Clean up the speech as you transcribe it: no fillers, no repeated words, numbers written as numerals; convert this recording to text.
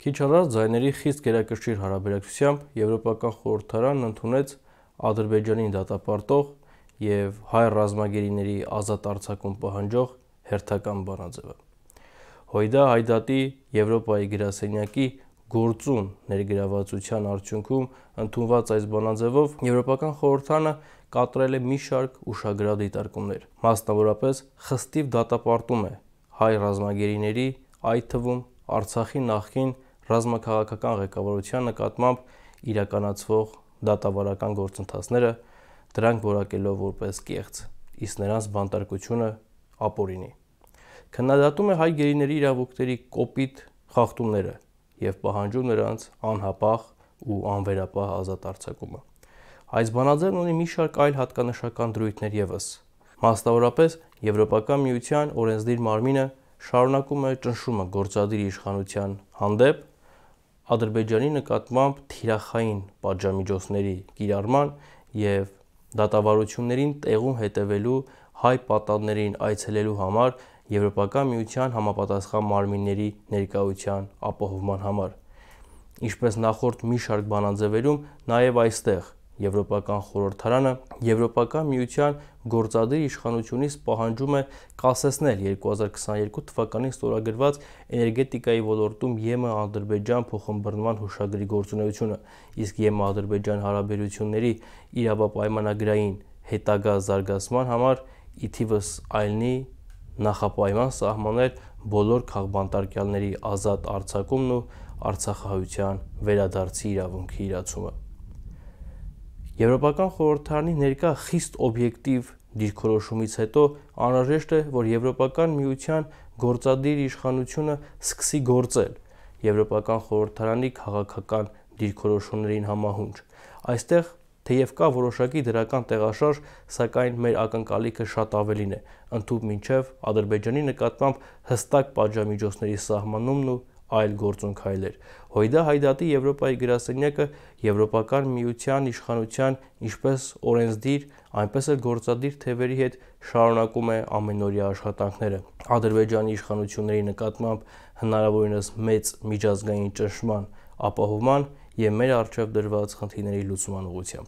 Քիչ առաջ ձայների խիստ գերակշռիր հարաբերակցությամբ Եվրոպական խորհրդարանն ընդունեց Ադրբեջանին դատապարտող և հայ ռազմագերիների ազատ արձակում պահանջող հերթական բանաձևը։ Հույդա Հայդատի Եվրոպայի գրասենյակի գործուն ներգրավվածության արդյունքում ընդունված այս բանաձևով Եվրոպական խորհրդարանը կատարել է մի շարք ուշագրավ դիտարկումներ, մասնավորապես խստիվ դատապարտում է հայ ռազմագերիների, այդ թվում Արցախի նախկին ռազմաքաղաքական ղեկավարության նկատմամբ իրականացվող դատավարական գործընթացները, դրանք որակելով որպես կեղծ, իսկ նրանց բանտարկությունը ապօրինի։ Քննադատում է հայ գերիների իրավունքների կոպիտ խախտումները և պահանջում նրանց անհապաղ ու անվերապահ ազատ արձակումը։ Այս բանաձևն ունի մի շարք այլ հատկանշական դրույթներ ևս, մասնավորապես Եվրոպական միության օրենսդիր մարմինը շարունակում է ճնշումը գործադիր իշխանության հանդեպ Ադրբեջանի նկատմամբ թիրախային պատժամիջոցների կիրառման և դատավարություններին տեղում հետևելու հայ պատանդներին այցելելու համար Եվրոպական միության համապատասխան մարմինների ներկայության ապահովման համար։ Ինչպես նախորդ մի շարք բանաձևերում, նաև այստեղ Եվրոպական խորհրդարանը Եվրոպական միության գործադիր իշխանությունից պահանջում է կասեցնել 2022 թվականին ստորագրված էներգետիկայի ոլորտում ԵՄ-Ադրբեջան փոխըմբռնման հուշագրի գործունեությունը, իսկ ԵՄ-Ադրբեջան հարաբերությունների իրավապայմանագրային հետագա զարգացման համար ի թիվս այլնի նախապայման սահմանել բոլոր քաղբանտարկյալների ազատ արձակումն ու արցախահայության վերադարձի իրավունքի իրացումը։ Եվրոպական խորհրդարանի ներկա խիստ օբյեկտիվ դիրքորոշումից հետո անհրաժեշտ է, որ Եվրոպական միության գործադիր իշխանությունը սկսի գործել Եվրոպական խորհրդարանի քաղաքական դիրքորոշումներին համահունչ։ Այստեղ թեև կա որոշակի դրական տեղաշարժ, սակայն մեր ակնկալիքը շատ ավելին է, ընդհուպ մինչև Ադրբեջանի նկատմամբ հստակ պատժամիջոցների սահմանումն ու այլ գործուն քայլեր։ Հույդա Հայդատի Եվրոպայի գրասենյակը Եվրոպական միության իշխանության ինչպես օրենսդիր, այնպես էլ գործադիր թևերի հետ շարունակում է ամենօրյա աշխատանքները Ադրբեջանի իշխանությունների նկատմամբ հնարավորինս մեծ միջազգային ճնշման ապահովման և մեր առջև դրված խնդիրների լուծման ուղղությամբ։